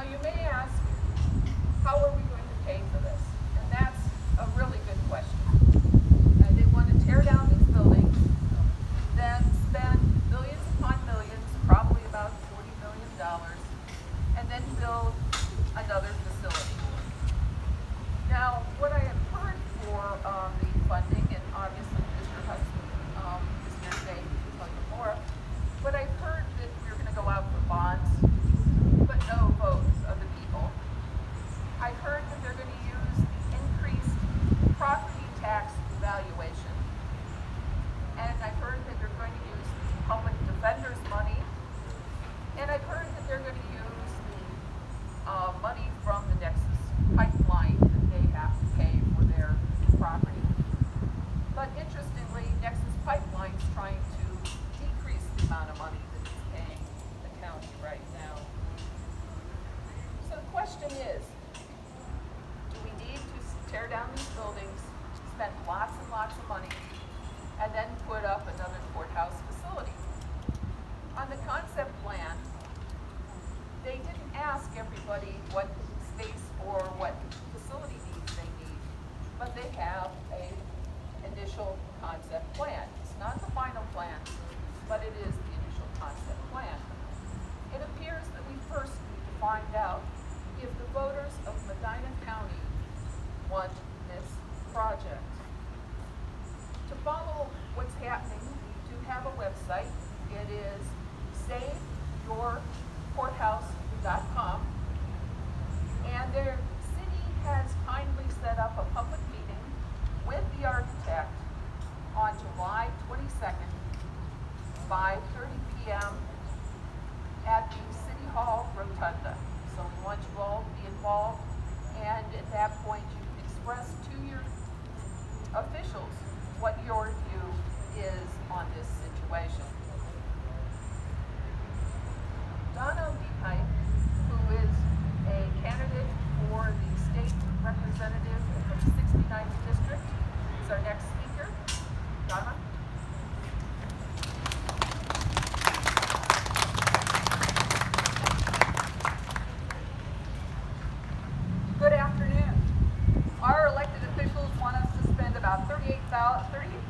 Now you may ask, how are we going to pay for this? And that's a really good question. They want to tear down these buildings, then spend millions upon millions, probably about $40 million, and then build another facility. Now, what I have heard for the funding, and obviously Mr. Hudson is here today to tell you more, but I've heard that we're going to go out for bonds, but no votes of the people. I've heard that they're going to use the increased property tax valuation, and I've heard that they're going to use the public defender's money, and I've heard that they're going to use the money from the Nexus pipeline that they have to pay for their property. But interestingly, Nexus Pipeline is trying to decrease the amount of money that it's paying the county right now. So the question is, do we need to tear down these buildings, spend lots and lots of money, and then put up another courthouse facility? On the concept plan, they didn't ask everybody what space or what facility needs they need, but they have an initial concept plan. It's not the final plan, but it is the initial concept plan. It appears that we first need to find out if the voters of Medina County want this project. To follow what's happening, we do have a website. It is saveyourcourthouse.com, and their city has kindly set up a public meeting with the architect on July 22nd, 5:30 p.m. at the City Hall Rotunda. So we want you all to be involved, and at that point you can express to your officials what your view is on this situation. Donna Deepipe, who is a candidate for the state representative from the 69th district, is our next speaker. Donna? Good afternoon. Our elected officials want us to spend about $38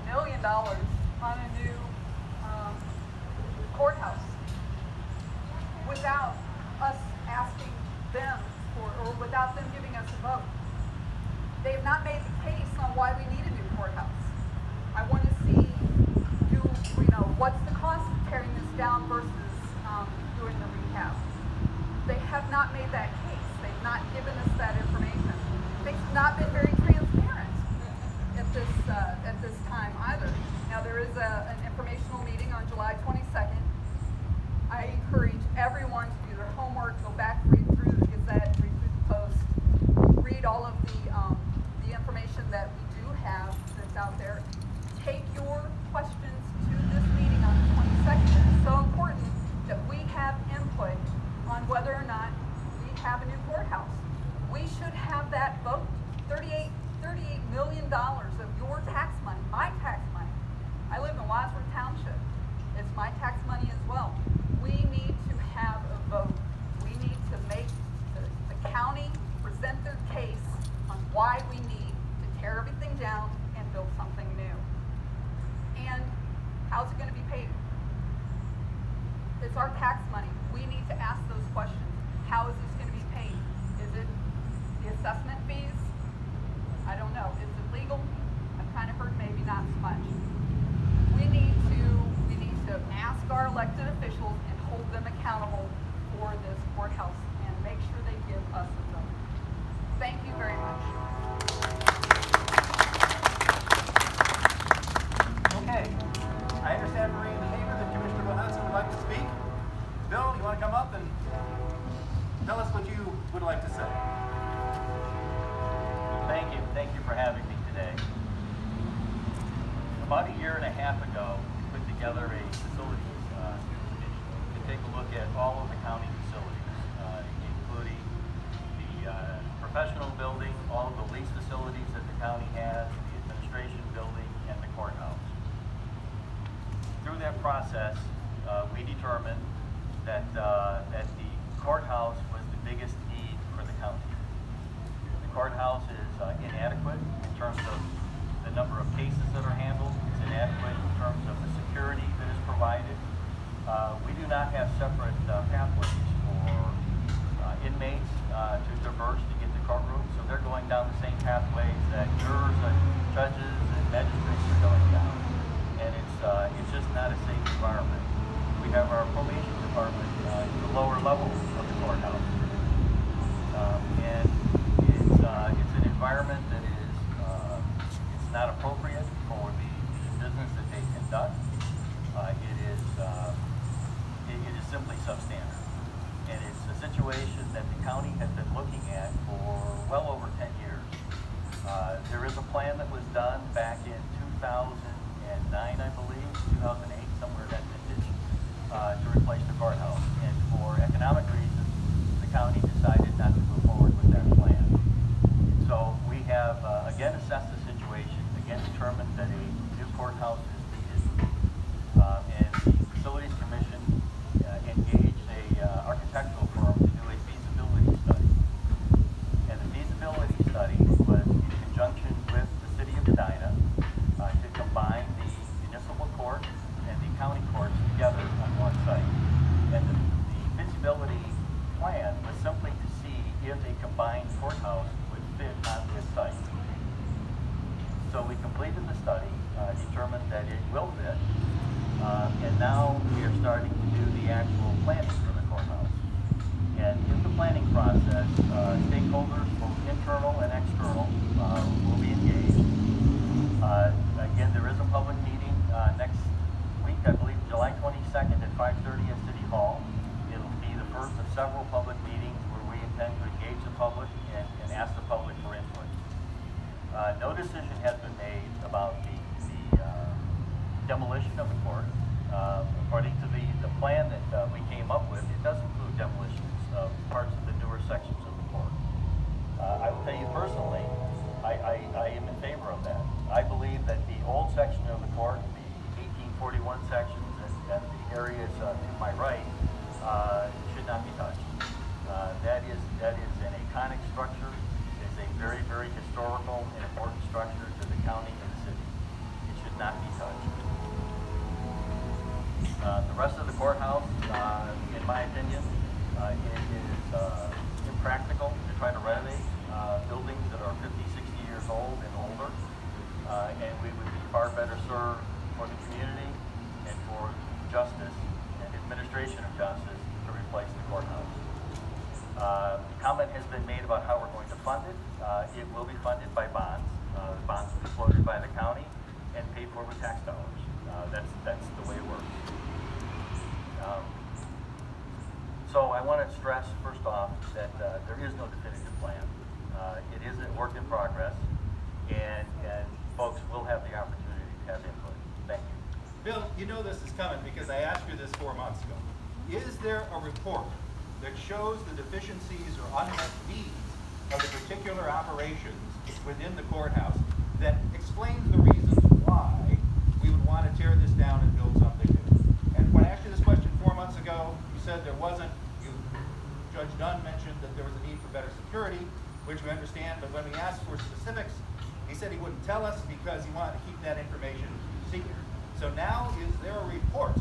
million on a new courthouse without us asking them or without them giving us a vote. They have not made the case on why we need a new courthouse. I want to see, what's the cost of tearing this down versus doing the rehab. They have not made that case. They've not given us that information. They've not been very transparent at this time either. Now there is an informational meeting on July 22nd. I encourage everyone to do their homework, go back, read through the Gazette, read through the Post, read all of the information that we do have that's out there. Take your questions to this meeting on the 22nd. It's so important that we have input on whether or not we have a new courthouse. We should have that vote. $38 million of your tax money, my tax money. I live in Wadsworth Township. It's my tax money as well. We need to have a vote. We need to make the county present their case on why we need to tear everything down and build something new. And how's it going to be paid? It's our tax money. We need to ask those questions. How is this going to be paid? Is it the assessment fees? I don't know. Is it legal? I've kind of heard maybe not so much. We need to ask our elected officials and hold them accountable for this courthouse and make sure they give us a vote. Thank you very much. Okay. I understand from reading the paper that Commissioner Hudson would like to speak. Bill, you want to come up and tell us what you would like to say? Thank you. Thank you for having me today. About a year and a half ago, we put together a facilities committee to take a look at all of the county facilities, including the professional building, all of the lease facilities that the county has, the administration building, and the courthouse. Through that process, we determined that the courthouse was the biggest that the county has been looking at for well over 10 years. There is a plan that was done back in 2009, I believe, 2008, somewhere in that vintage, to replace the courthouse. And for economic reasons, the county decided not to move forward with that plan. So we have again assessed the situation, again determined that a new courthouse is needed, and the Facilities Commission engaged a architectural firm to do a feasibility study. And the feasibility study was in conjunction with the city of Medina to combine the municipal court and the county courts together on one site. And the feasibility plan was simply to see if a combined courthouse would fit on this site. So we completed the study, determined that it will fit, and now we are starting to do the actual planning for the courthouse. And in the planning process, stakeholders, both internal and external, will be engaged. Again, there is a public meeting next week, I believe July 22nd at 5:30 at City Hall. It'll be the first of several public meetings where we intend to engage the public and ask the public for input. No decision has been made about the demolition of the court. According to the plan that we came up with, it does include demolitions of parts of the newer sections of the court. I will tell you personally, I am in favor of that. I believe that the old section of the court, the 1841 sections and the areas to my right, should not be touched. That is an iconic structure. It's a very, very historical and important structure to the county and the city. It should not be touched. The rest of the courthouse, in my opinion, it is impractical to try to renovate buildings that are 50, 60 years old and older. And we would be far better served for the community and for justice and administration of justice to replace the courthouse. Comment has been made about how we're going to fund it. It will be funded by bonds. The bonds will be floated by the county and paid for with tax dollars. That's the way it works. So I want to stress first off that there is no definitive plan. It is a work in progress, and folks will have the opportunity to have input. Thank you. Bill, you know this is coming because I asked you this 4 months ago. Is there a report that shows the deficiencies or unmet needs of the particular operations within the courthouse that explains the reasons why we would want to tear this down and build something new? And when I asked you this question 4 months ago, you said there wasn't. Judge Dunn mentioned that there was a need for better security, which we understand, but when we asked for specifics, he said he wouldn't tell us because he wanted to keep that information secret. So now, is there a report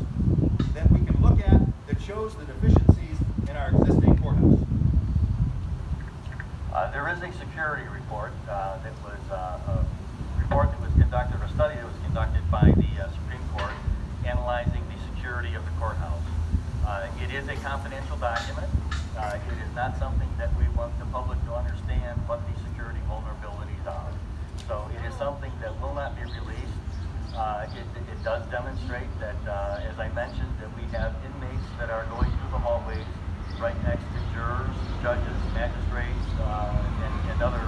that we can look at that shows the deficiencies in our existing courthouse? There is a security report that was a report that was conducted, or a study that was conducted by the Supreme Court analyzing the security of the courthouse. It is a confidential document. It is not something that we want the public to understand what the security vulnerabilities are. So it is something that will not be released. It does demonstrate that, as I mentioned, that we have inmates that are going through the hallways right next to jurors, judges, magistrates, and other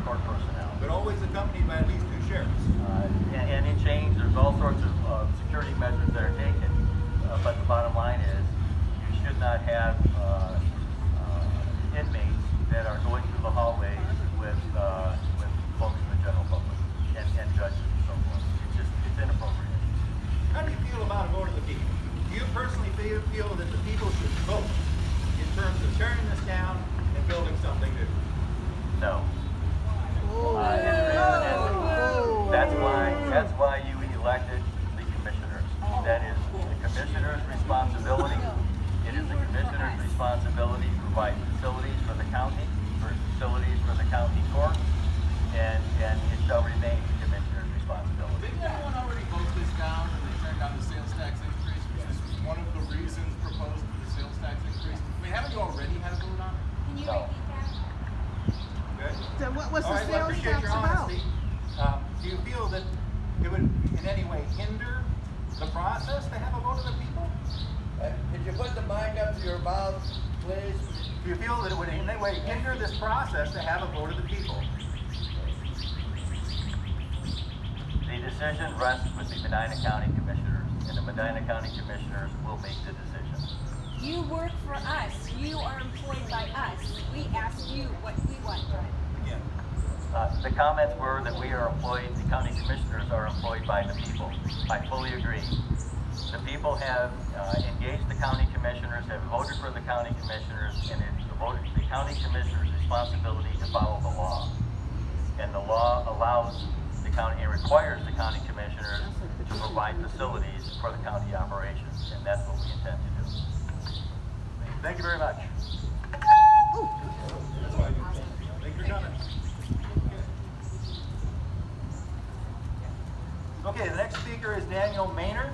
court personnel. But always accompanied by at least 2 sheriffs. And in change, there's all sorts of security measures that are taken, but the bottom line is you should not have inmates that are going through the hallways with folks in the general public and judges and so forth. It's inappropriate. How do you feel about a vote of the people? Do you personally feel that the people should vote in terms of tearing this down and building something new? No. That's why you elected the commissioners. That is the commissioner's responsibility. It is the commissioner's responsibility to provide facilities for the county, facilities for the county court, and it shall remain the commissioner's responsibility. Didn't everyone already vote this down when they turned down the sales tax increase? Because this was one of the reasons proposed for the sales tax increase. I mean, haven't you already had a vote on it? Can you No. repeat that? Good. So what was All the right, well, I sales appreciate tax your about? honesty. Do you feel that it would in any way hinder the process to have a vote of the people? Could you put the mic up to your mouth, Do you feel that it would in any way hinder this process to have a vote of the people? The decision rests with the Medina County Commissioners, and the Medina County Commissioners will make the decision. You work for us. You are employed by us. We ask you what we want done. Again. The comments were that we are employed, the county commissioners are employed by the people. I fully agree. The people have engaged the county commissioners, have voted for the county commissioners, and it's the county commissioners' responsibility to follow the law. And the law allows the county and requires the county commissioners to provide facilities for the county operations, and that's what we intend to do. Thank you very much. Thank you for coming. Okay, the next speaker is Daniel Maynard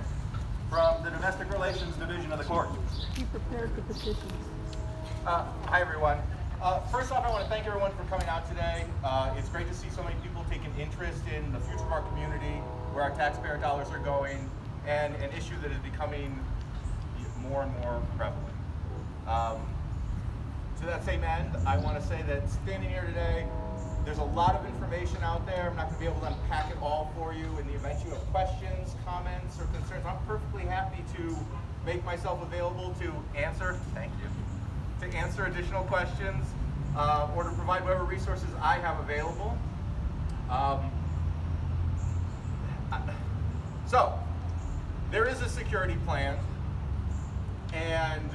from the Domestic Relations Division of the court. He prepared the petitions. Hi, everyone. First off, I want to thank everyone for coming out today. It's great to see so many people take an interest in the future of our community, where our taxpayer dollars are going, and an issue that is becoming more and more prevalent. To that same end, I want to say that standing here today, there's a lot of information out there. I'm not going to be able to unpack it all for you. In the event you have questions, comments, or concerns, I'm perfectly happy to make myself available to answer. Thank you. To answer additional questions or to provide whatever resources I have available. So, there is a security plan, and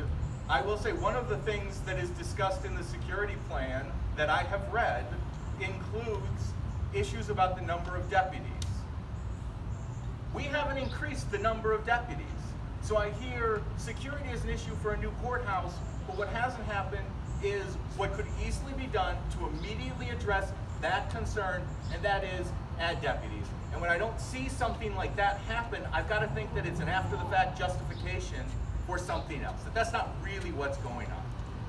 I will say one of the things that is discussed in the security plan that I have read includes issues about the number of deputies. We haven't increased the number of deputies. So I hear security is an issue for a new courthouse, but what hasn't happened is what could easily be done to immediately address that concern, and that is add deputies. And when I don't see something like that happen, I've got to think that it's an after-the-fact justification for something else, that that's not really what's going on.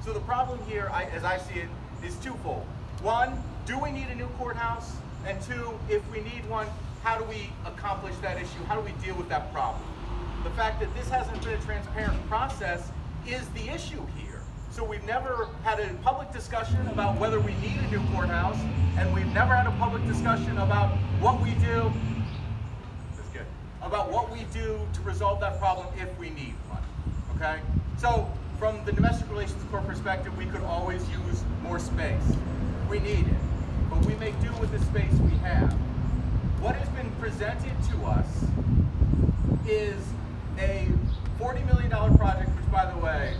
So the problem here, as I see it, is twofold. One, do we need a new courthouse? And two, if we need one, how do we accomplish that issue? How do we deal with that problem? The fact that this hasn't been a transparent process is the issue here. So we've never had a public discussion about whether we need a new courthouse, and we've never had a public discussion about what we do. That's good. About what we do to resolve that problem if we need one. Okay? So from the domestic relations court perspective, we could always use more space. We need it, but we make do with the space we have. What has been presented to us is a $40 million project, which, by the way,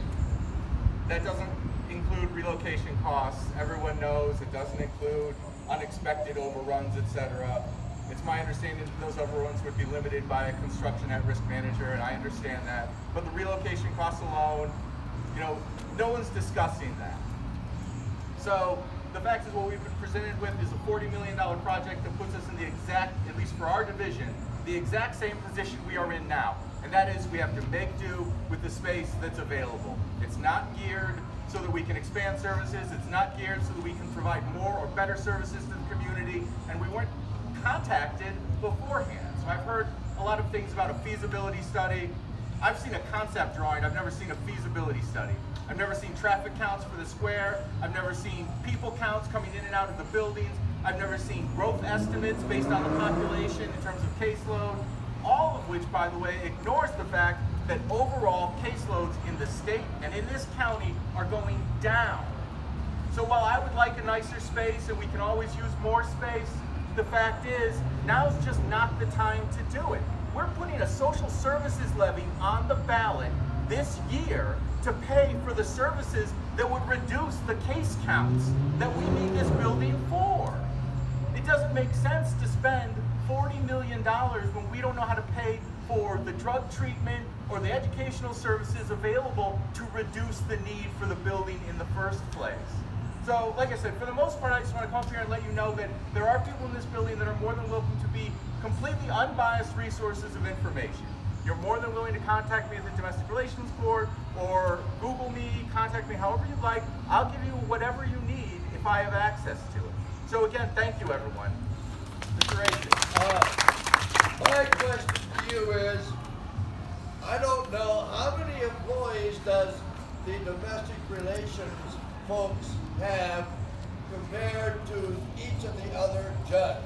that doesn't include relocation costs. Everyone knows it doesn't include unexpected overruns, etc. It's my understanding that those overruns would be limited by a construction at-risk manager, and I understand that. But the relocation costs alone, no one's discussing that. So the fact is, what we've been presented with is a $40 million project that puts us in the exact, at least for our division, the exact same position we are in now. And that is, we have to make do with the space that's available. It's not geared so that we can expand services. It's not geared so that we can provide more or better services to the community. And we weren't contacted beforehand. So I've heard a lot of things about a feasibility study. I've seen a concept drawing. I've never seen a feasibility study. I've never seen traffic counts for the square. I've never seen people counts coming in and out of the buildings. I've never seen growth estimates based on the population in terms of caseload. All of which, by the way, ignores the fact that overall caseloads in the state and in this county are going down. So while I would like a nicer space and we can always use more space, the fact is, now's just not the time to do it. We're putting a social services levy on the ballot this year to pay for the services that would reduce the case counts that we need this building for. It doesn't make sense to spend $40 million when we don't know how to pay for the drug treatment or the educational services available to reduce the need for the building in the first place. So, like I said, for the most part, I just want to come up here and let you know that there are people in this building that are more than welcome to be completely unbiased resources of information. You're more than willing to contact me at the Domestic Relations Court or Google me, contact me however you'd like. I'll give you whatever you need if I have access to it. So again, thank you everyone. Mr. Agent. My question to you is, I don't know how many employees does the domestic relations folks have compared to each of the other judge?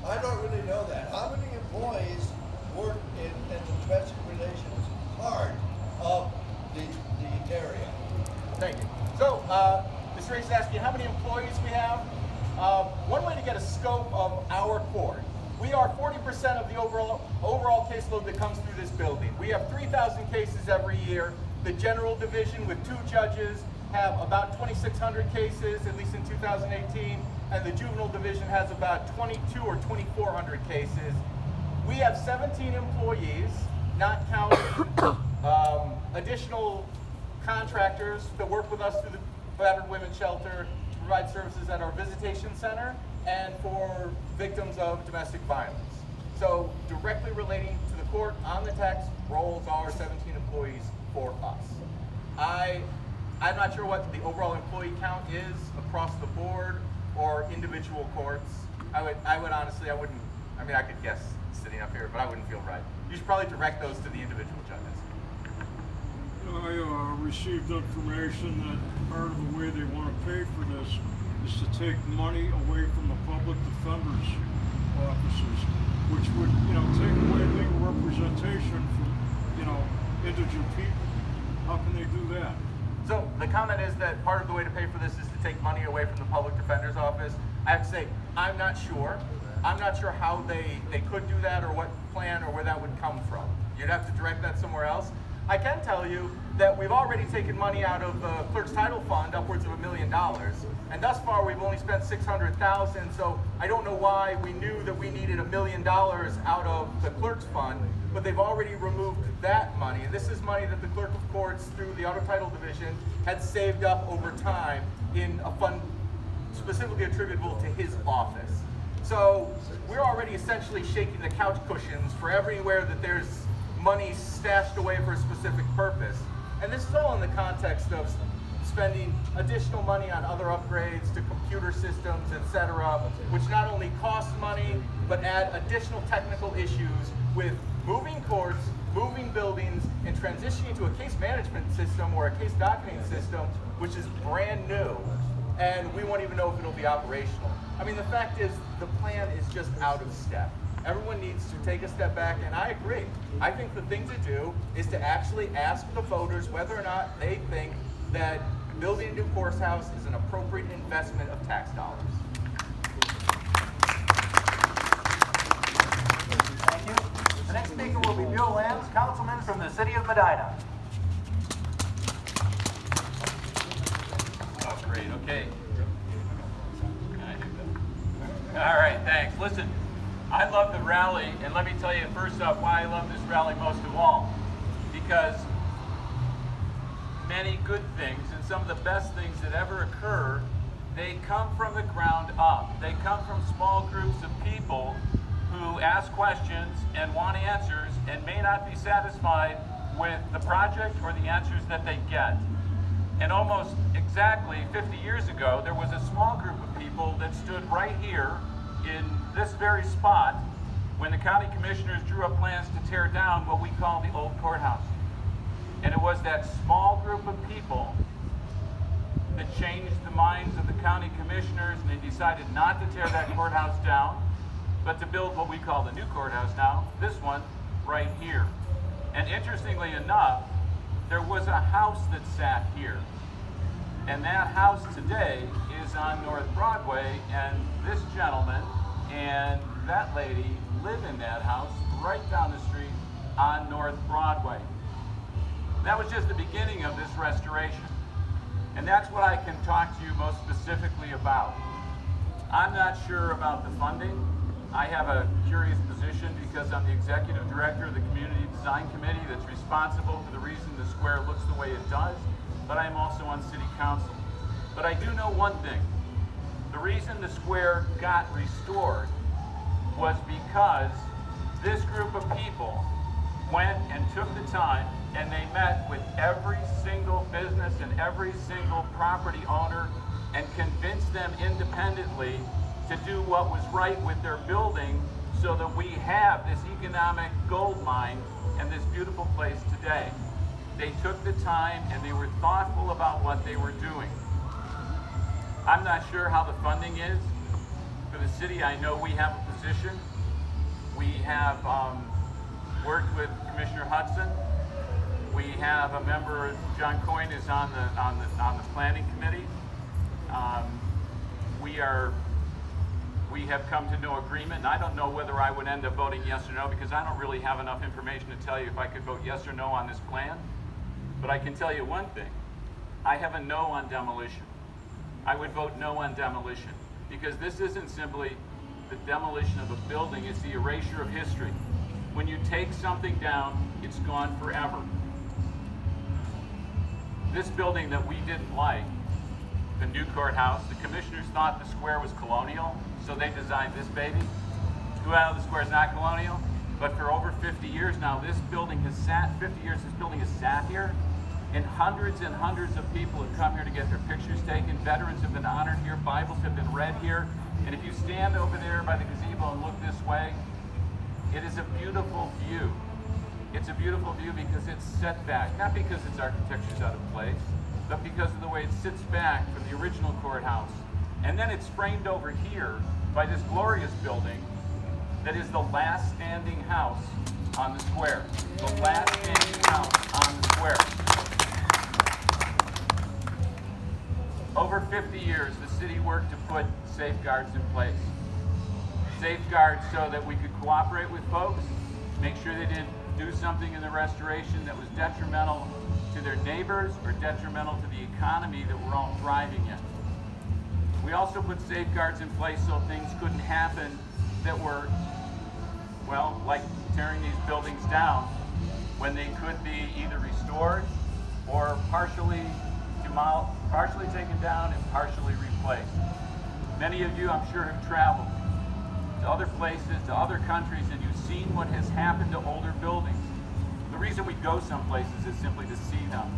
I don't really know that. How many employees work in the domestic relations part of the area? Thank you. So, Mr. Reese is asking how many employees we have. One way to get a scope of our court, we are 40% of the overall caseload that comes through this building. We have 3,000 cases every year. The general division with 2 judges have about 2,600 cases, at least in 2018, and the juvenile division has about 22 or 2,400 cases. We have 17 employees, not counting additional contractors that work with us through the Battered Women's Shelter to provide services at our visitation center and for victims of domestic violence. So directly relating to the court on the text rolls our 17 employees for us. I'm not sure what the overall employee count is across the board or individual courts. I would honestly, I mean, I could guess sitting up here, but I wouldn't feel right. You should probably direct those to the individual judges. I received information that part of the way they want to pay for this is to take money away from the public defender's offices, which would, take away legal representation from, indigent people. How can they do that? So the comment is that part of the way to pay for this is to take money away from the public defender's office. I have to say, I'm not sure. I'm not sure how they could do that or what plan or where that would come from. You'd have to direct that somewhere else. I can tell you that we've already taken money out of the clerk's title fund, upwards of $1 million, and thus far we've only spent $600,000. So I don't know why we knew that we needed $1 million out of the clerk's fund, but they've already removed that money. And this is money that the clerk of courts, through the auto title division, had saved up over time in a fund specifically attributable to his office. So we're already essentially shaking the couch cushions for everywhere that there's money stashed away for a specific purpose. And this is all in the context of spending additional money on other upgrades to computer systems, etc., which not only cost money, but add additional technical issues with moving courts, moving buildings, and transitioning to a case management system or a case docketing system, which is brand new, and we won't even know if it'll be operational. I mean, the fact is, the plan is just out of step. Everyone needs to take a step back, and I agree. I think the thing to do is to actually ask the voters whether or not they think that building a new courthouse is an appropriate investment of tax dollars. Thank you. The next speaker will be Buell Lambs, councilman from the city of Medina. Oh, great. Okay. All right, thanks. Listen, I love the rally, and let me tell you first off why I love this rally most of all. Because many good things and some of the best things that ever occur, they come from the ground up. They come from small groups of people who ask questions and want answers and may not be satisfied with the project or the answers that they get. And almost exactly 50 years ago, there was a small group of people that stood right here in this very spot when the county commissioners drew up plans to tear down what we call the old courthouse. And it was that small group of people that changed the minds of the county commissioners, and they decided not to tear that courthouse down, but to build what we call the new courthouse now, this one right here. And interestingly enough, there was a house that sat here. And that house today is on North Broadway, and this gentleman and that lady live in that house right down the street on North Broadway. That was just the beginning of this restoration. And that's what I can talk to you most specifically about. I'm not sure about the funding. I have a curious position because I'm the executive director of the Community Design Committee that's responsible for the reason the square looks the way it does, but I'm also on city council. But I do know one thing. The reason the square got restored was because this group of people went and took the time and they met with every single business and every single property owner and convinced them independently to do what was right with their building so that we have this economic gold mine and this beautiful place today. They took the time and they were thoughtful about what they were doing. I'm not sure how the funding is. For the city, I know we have a position. We have worked with Commissioner Hudson. We have a member, John Coyne, is on the planning committee. We have come to no agreement, and I don't know whether I would end up voting yes or no, because I don't really have enough information to tell you if I could vote yes or no on this plan. But I can tell you one thing. I have a no on demolition. I would vote no on demolition, because this isn't simply the demolition of a building, it's the erasure of history. When you take something down, it's gone forever. This building that we didn't like, the new courthouse, the commissioners thought the square was colonial, so they designed this baby. Well, the square is not colonial, but for over 50 years now, this building has sat here, and hundreds of people have come here to get their pictures taken. Veterans have been honored here, Bibles have been read here, and if you stand over there by the gazebo and look this way, it is a beautiful view. It's a beautiful view because it's set back, not because its architecture's out of place, but because of the way it sits back from the original courthouse. And then it's framed over here by this glorious building that is the last standing house on the square. The last standing house on the square. Over 50 years, the city worked to put safeguards in place. Safeguards so that we could cooperate with folks, make sure they didn't do something in the restoration that was detrimental to their neighbors or detrimental to the economy that we're all thriving in. We also put safeguards in place so things couldn't happen that were, well, like tearing these buildings down when they could be either restored or partially taken down and partially replaced. Many of you, I'm sure, have traveled to other places, to other countries, and you've seen what has happened to older buildings. The reason we go some places is simply to see them.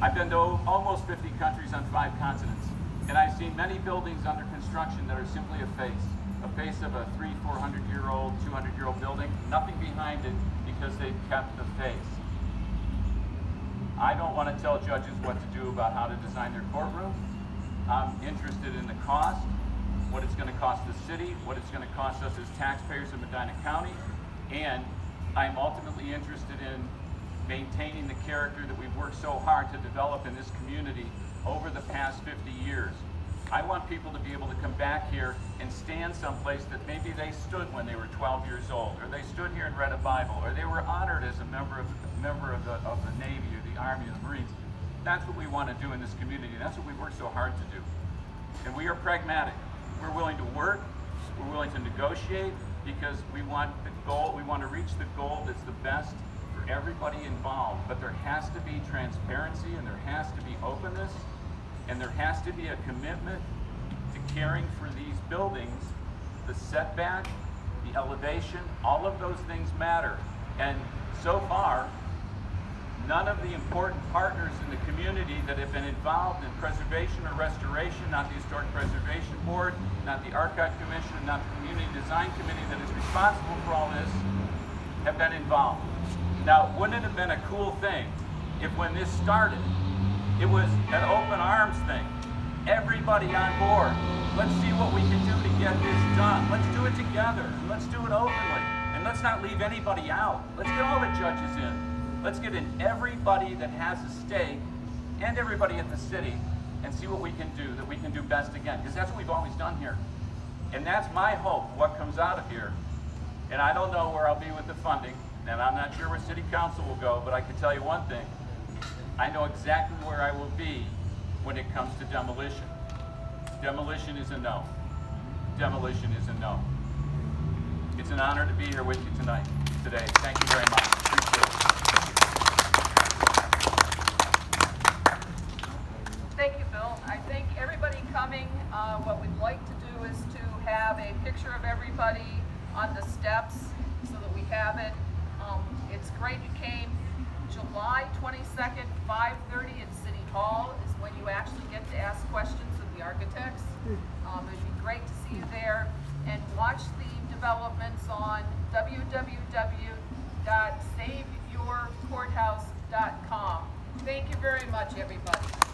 I've been to almost 50 countries on 5 continents, and I've seen many buildings under construction that are simply a face of a 300-400-year-old, 200-year-old building, nothing behind it because they've kept the face. I don't want to tell judges what to do about how to design their courtrooms. I'm interested in the cost, what it's going to cost the city, what it's going to cost us as taxpayers in Medina County, and I'm ultimately interested in maintaining the character that we've worked so hard to develop in this community over the past 50 years. I want people to be able to come back here and stand someplace that maybe they stood when they were 12 years old, or they stood here and read a Bible, or they were honored as a member of the Navy or the Army or the Marines. That's what we want to do in this community. That's what we've worked so hard to do. And we are pragmatic. We're willing to work. We're willing to negotiate because we want the goal. We want to reach the goal that's the best for everybody involved. But there has to be transparency, and there has to be openness, and there has to be a commitment to caring for these buildings. The setback, the elevation, all of those things matter. And so far, none of the important partners in the community that have been involved in preservation or restoration, not the Historic Preservation Board, not the Archive Commission, not the Community Design Committee that is responsible for all this, have been involved. Now, wouldn't it have been a cool thing if when this started, it was an open arms thing? Everybody on board. Let's see what we can do to get this done. Let's do it together. Let's do it openly. And let's not leave anybody out. Let's get all the judges in. Let's get in everybody that has a stake and everybody at the city and see what we can do, that we can do best again. Because that's what we've always done here. And that's my hope, what comes out of here. And I don't know where I'll be with the funding, and I'm not sure where City Council will go, but I can tell you one thing. I know exactly where I will be when it comes to demolition. Demolition is a no. Demolition is a no. It's an honor to be here with you today. Thank you very much. Appreciate it. Thank you, Bill. I think everybody coming, what we'd like to do is to have a picture of everybody on the steps so that we have it. It's great you came. July 22nd, 5:30 at City Hall is when you actually get to ask questions of the architects. It'd be great to see you there. And watch the developments on www.saveyourcourthouse.com. Thank you very much, everybody.